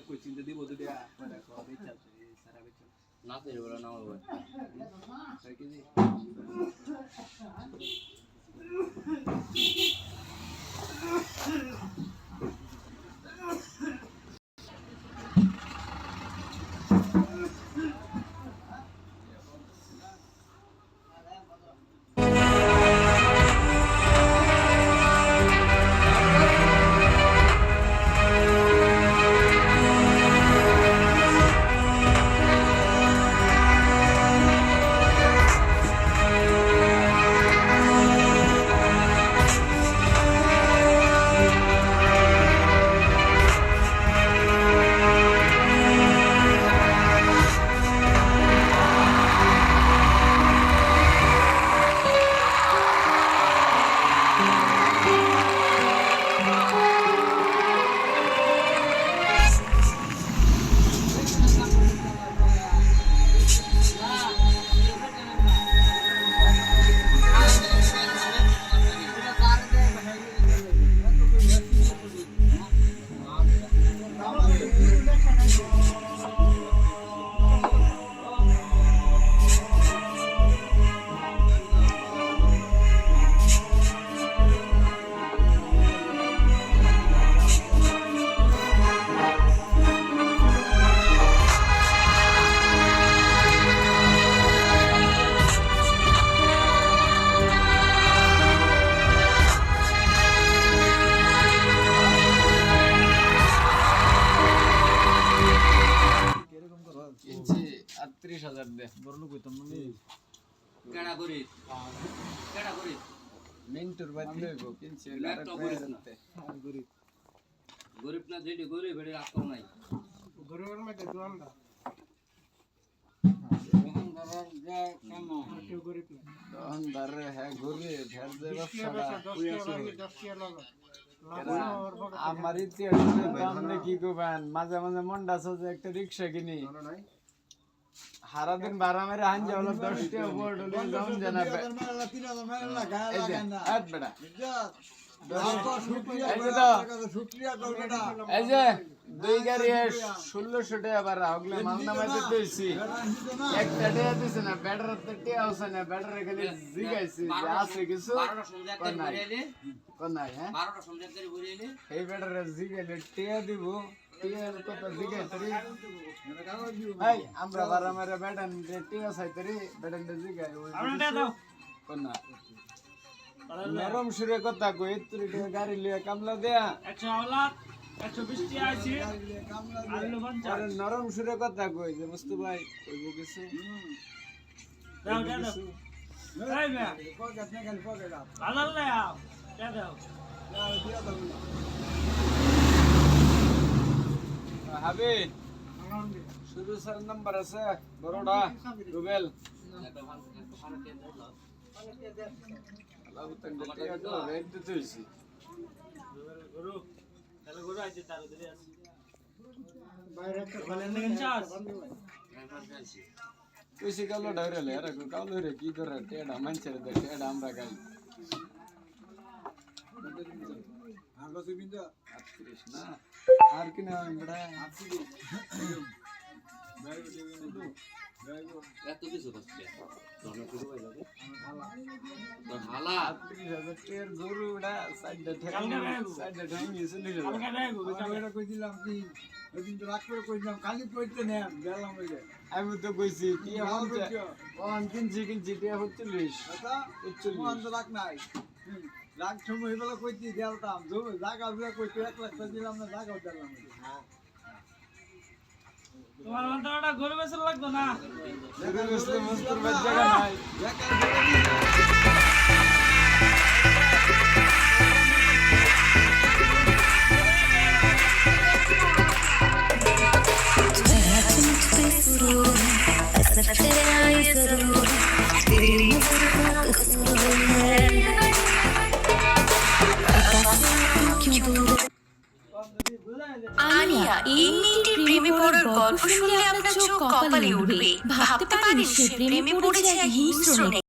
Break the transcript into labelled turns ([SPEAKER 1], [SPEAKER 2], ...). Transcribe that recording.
[SPEAKER 1] कोई चिंता दी बोल दिया पर को भी चल सारा भी चल ना तेरे बोला ना हो सही की जी दे बरलो কইতাম না কেডা করি মেন্টর বাদলে গো কিনছে ল্যাপটপ করিতে গরিব গরিব না যেটি গরিব এর রাস্তা নাই গরিবের মধ্যে দোয়ানদা দোয়ানদার যা কেন কেউ গরিব না দোয়ানদার হ্যাঁ গরিব ভের যে ব্যবসাটা কইছে 10 টাকা লাগা আমার ইতি দামনে কি কইবেন মাঝে মাঝে মনটা আছে একটা রিকশা কিনি হারা দিন 12 মেরে হান যাওয়ার 10 টাকা বোর্ড হলে যাম জানা 3000 মেলা গায় লাগান না আট বেটা শুকরিয়া কর বেটা এই যে দুই গাড়ি 1600 টাকা বারা হগলে মাল নামাইতে দিছি একটা টাকা দিছ না ব্যাটার তে আছে না ব্যাটার খালি জিগাইছি যে আছে কিছু 12টা সন্ধ্যা করে ভরিলে কোন নাই হ্যাঁ 12টা সন্ধ্যা করে ভরিলে এই ব্যাটার জিগাইলে টাকা দিব টিয়ার কথা জিগাই তরি ভাই আমরা বারা মেরে ব্যাটান টিয়া সাইতরি ব্যাটান জিগাই আমরা দাও কোন না নরম সুরে কথা কই তুই গাড়ি লিয়ে কামলা দেয়া 120 টি আইছি আরে নরম সুরে কথা কই যে মুস্তফা ভাই কইবো কিছু দাও এই মে পকেট নে খালি পকেট আপ আলাল লে আও কে দাও দাও দিয়া দাও হাবি শুরু স্যার নাম্বার আছে বড়ডা রুবেল আলাউ তক টিয়া তো রেট দিতেছি গুরু তাহলে গুরু আইছে তার ধরে আছে বাইরে একটা বলেন না চাস কইছি কালো ডাইরেলে আরে কালো রে কি করে টেডা মানছের দে টেডা আমরা গাই আলো সুবিন্দা 38 না আর কি না বড়া আপনি বাইরে দিবেন এত কিছু হচ্ছে তোমরা শুরু হয়ে যাবে তো হালা 30000 টাকার গরুটা সাইডে ঠেঙ্গি চলে যাবে আমরা কই দিলাম কি ওইদিন তো রাত করে কইলাম খালি কইতে না গেলাম ওই আমি তো কইছি কি হচ্ছে কোন কিনছি টিয়া 40 এটা 40 লাখ নাই লাখ সময় হইলো কইতি গেলতাম জায়গা বুয়া কইতে 1 লাখ দিলাম না জায়গাও দিলাম তোমার মনটা গরু বেচা লাগতো না গরু বেচলে মস্তুর বাদ জায়গা নাই
[SPEAKER 2] আনিয়া এই মেয়েটির প্রেমে পড়ার গল্প শুনলে আপনার চোখ কপালে উঠবে। ভাবতে পারেন সে প্রেমে পড়েছে এক হিংস্র